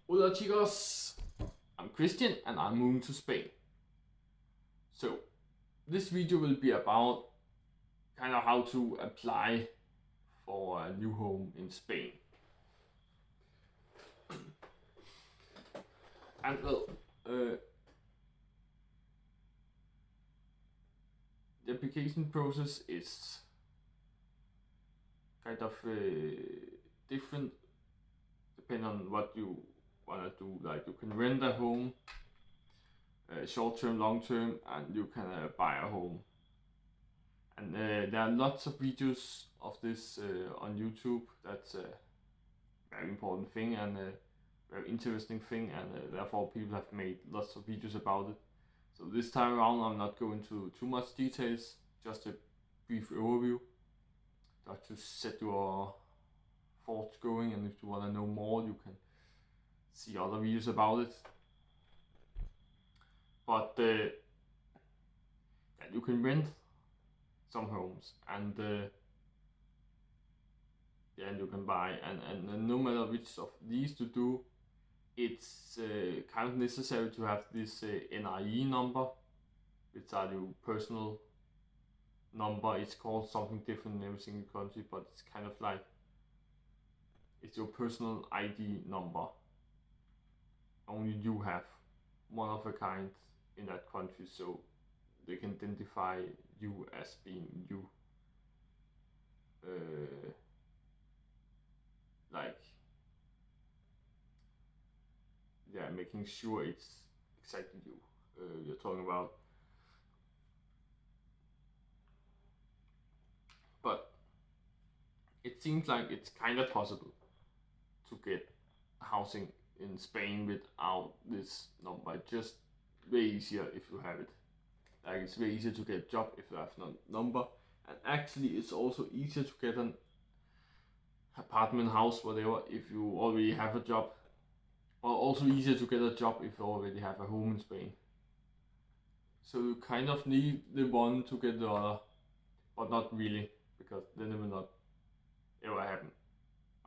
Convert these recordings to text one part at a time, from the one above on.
Hola chicos, I'm Christian and I'm moving to Spain. So this video will be about kind of how to apply for a new home in Spain. And well, the application process is kind of different depending on what you want to do. Like you can rent a home, short term, long term, and you can buy a home. And there are lots of videos of this on YouTube. That's a very important thing and a very interesting thing, and therefore people have made lots of videos about it. So this time around I'm not going into too much details, just a brief overview, just to set your thoughts going, and if you want to know more you can see other videos about it. But yeah, you can rent some homes, and yeah, you can buy, and no matter which of these to do, it's kind of necessary to have this NIE number, which are your personal number. It's called something different in every single country, but it's kind of like it's your personal ID number. Only you have one of a kind in that country, so they can identify you as being you. Like, yeah, making sure it's exactly you you're talking about. But it seems like it's kind of possible to get housing in Spain without this number. It's just way easier if you have it. Like, it's way easier to get a job if you have no number, and actually it's also easier to get an apartment, house, whatever, if you already have a job. Or also easier to get a job if you already have a home in Spain. So you kind of need the one to get the other, but not really, because then it will not ever happen.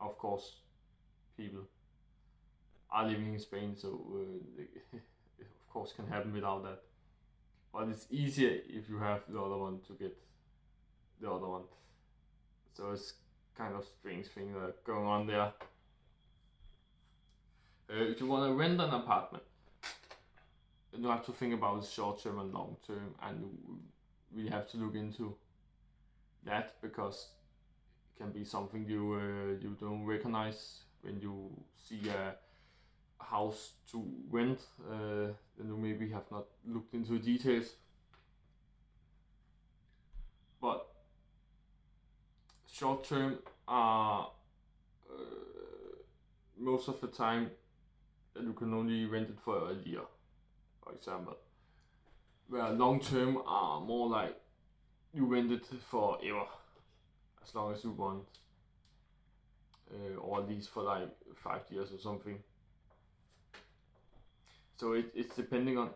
Of course, people are living in Spain, so it of course can happen without that. But it's easier if you have the other one to get the other one. So it's kind of strange thing going on there. If you want to rent an apartment, then you have to think about short term and long term, and we have to look into that, because it can be something you don't recognize when you see a house to rent. Then you maybe have not looked into details. But short term are most of the time that you can only rent it for a year, for example. Where long term are more like you rent it forever, as long as you want, or at least for like 5 years or something. So it's depending on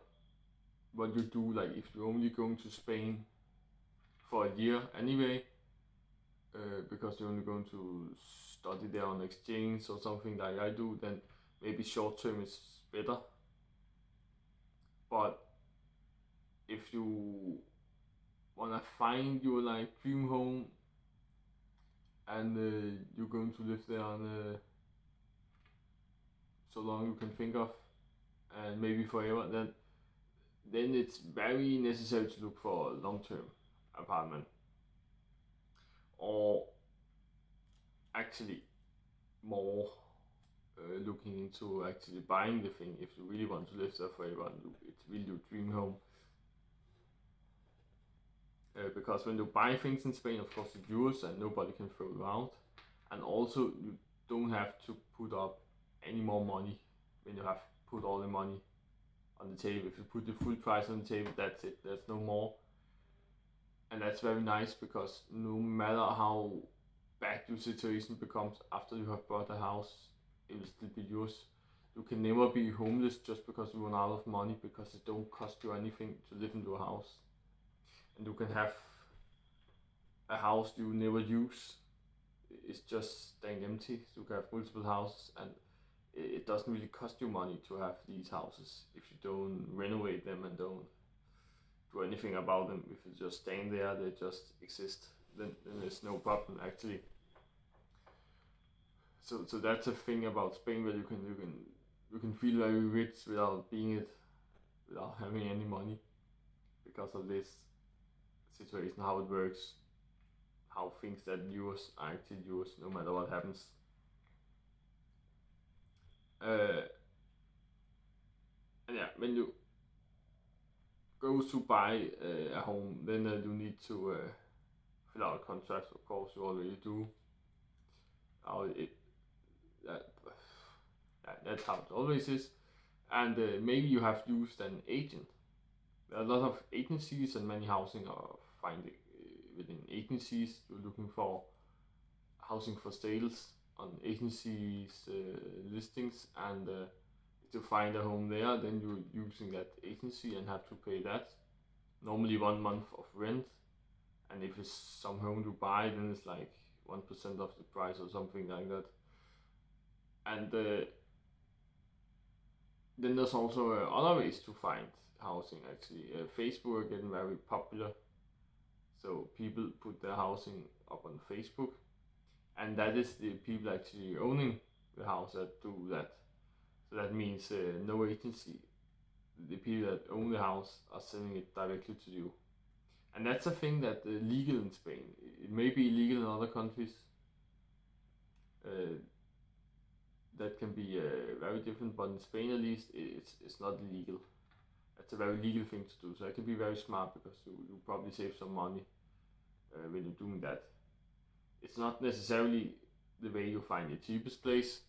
what you do. Like, if you're only going to Spain for a year anyway, because you're only going to study there on exchange or something like I do, then maybe short term is better. But if you wanna find your like dream home, and you're going to live there on so long you can think of, and maybe forever, then it's very necessary to look for a long-term apartment, or actually more looking into actually buying the thing if you really want to live there forever and it's really your dream home. Because when you buy things in Spain, of course it's yours and nobody can throw you out, and also you don't have to put up any more money when you have put all the money on the table. If you put the full price on the table, that's it, there's no more. And that's very nice, because no matter how bad your situation becomes after you have bought a house, it will still be yours. You can never be homeless just because you run out of money, because it don't cost you anything to live into a house. And you can have a house you never use, it's just staying empty. So you can have multiple houses, and it doesn't really cost you money to have these houses if you don't renovate them and don't do anything about them. If you just stand there, they just exist. Then there's no problem actually. So that's a thing about Spain where you can feel very rich without being it, without having any money, because of this situation, how it works, how things that yours are actually yours no matter what happens. Uh, and yeah, when you go to buy a home, then you need to fill out a contract. Of course, you already do. It that, that's how it always is. And maybe you have used an agent. There are a lot of agencies, and many housing are finding within agencies. You're looking for housing for sales on agencies listings, and if you find a home there, then you're using that agency and have to pay that. Normally 1 month of rent, and if it's some home you buy, then it's like 1% of the price or something like that. And then there's also other ways to find housing actually. Facebook are getting very popular, so people put their housing up on Facebook, and that is the people actually owning the house that do that. So that means no agency. The people that own the house are selling it directly to you, and that's a thing that legal in Spain. It may be illegal in other countries. Uh, that can be very different, but in Spain at least, it's not illegal. That's a very legal thing to do. So it can be very smart because you probably save some money when you're doing that. It's not necessarily the way you find the cheapest place.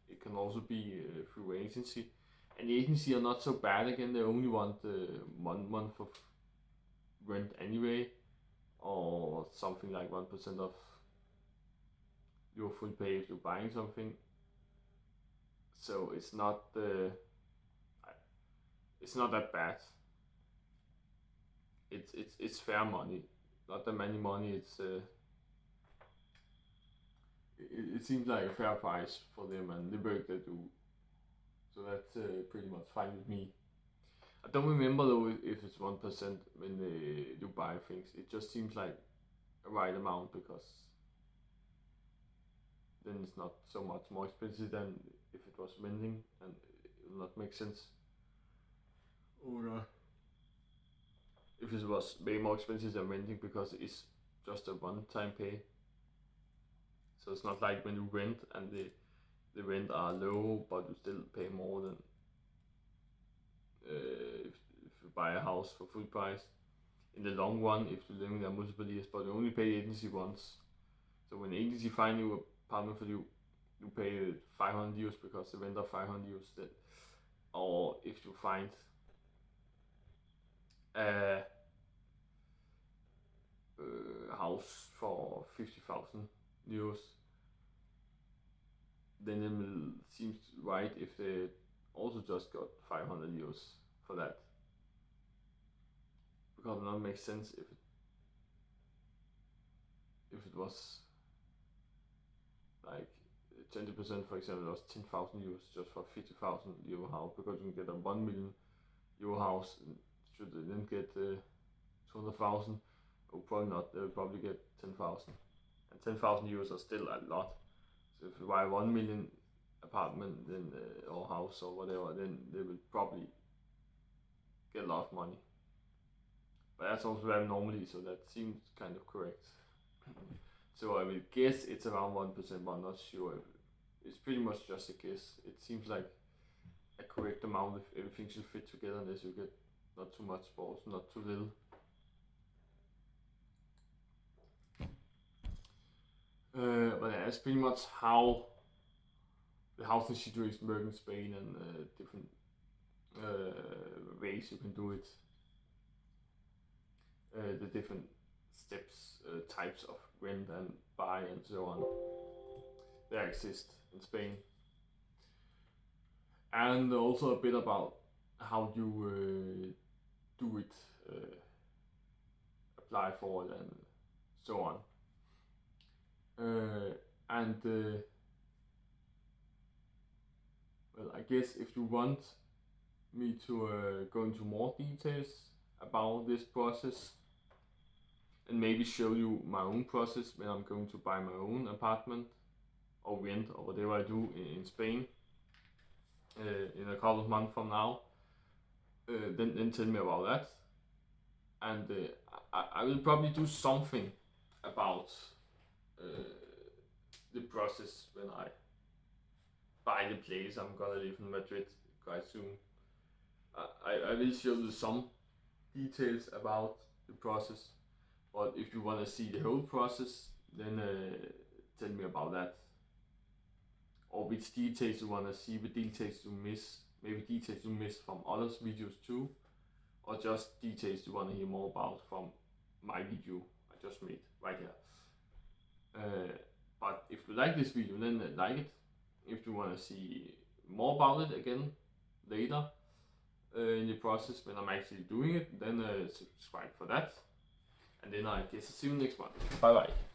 It can also be through agency. And the agency are not so bad again. They only want 1 month of rent anyway, or something like 1% of your full pay if you're buying something. So it's not that bad. It's fair money, not that many money. It seems like a fair price for them and the work they do. So that's pretty much fine with me. I don't remember though if it's 1% when you buy things. It just seems like a right amount, because then it's not so much more expensive than if it was renting, and it will not make sense. Or if it was way more expensive than renting, because it's just a one-time pay. So it's not like when you rent and the rent are low, but you still pay more than if you buy a house for full price. In the long run, if you live there multiple years, but you only pay agency once. So when agency find you a apartment for you, you pay 500 euros because the rent are 500 euros. Then, or if you find a house for 50,000 euros, then it will seem right if they also just got 500 euros for that, because it not make sense if it was like 20%, for example, was 10,000 euros just for 50,000 euro house, because you can get a 1 million euro house. Should they then get 200,000? Oh, probably not. They'll probably get 10,000, and 10,000 euros are still a lot. So if you buy 1 million apartment, then or house or whatever, then they will probably get a lot of money. But that's also very normally, so that seems kind of correct. So I will guess it's around 1%, but I'm not sure. It's pretty much just a guess. It seems like a correct amount if everything should fit together, unless you get not too much, but also not too little. But yeah, that's pretty much how the housing situation works in Spain, and different ways you can do it. The different steps, types of rent and buy and so on, that exist in Spain. And also a bit about how you do it, apply for it, and so on. And guess if you want me to go into more details about this process and maybe show you my own process when I'm going to buy my own apartment or rent or whatever I do in Spain in a couple of months from now, then tell me about that. And I will probably do something about the process when I buy the place I'm gonna live in Madrid quite soon. I will show you some details about the process, but if you want to see the whole process, then tell me about that. Or which details you want to see, what details you miss, maybe details you missed from others' videos too, or just details you want to hear more about from my video I just made right here. But if you like this video, then like it. If you want to see more about it again later in the process when I'm actually doing it, then subscribe for that. And then I guess I'll see you next one. Bye bye.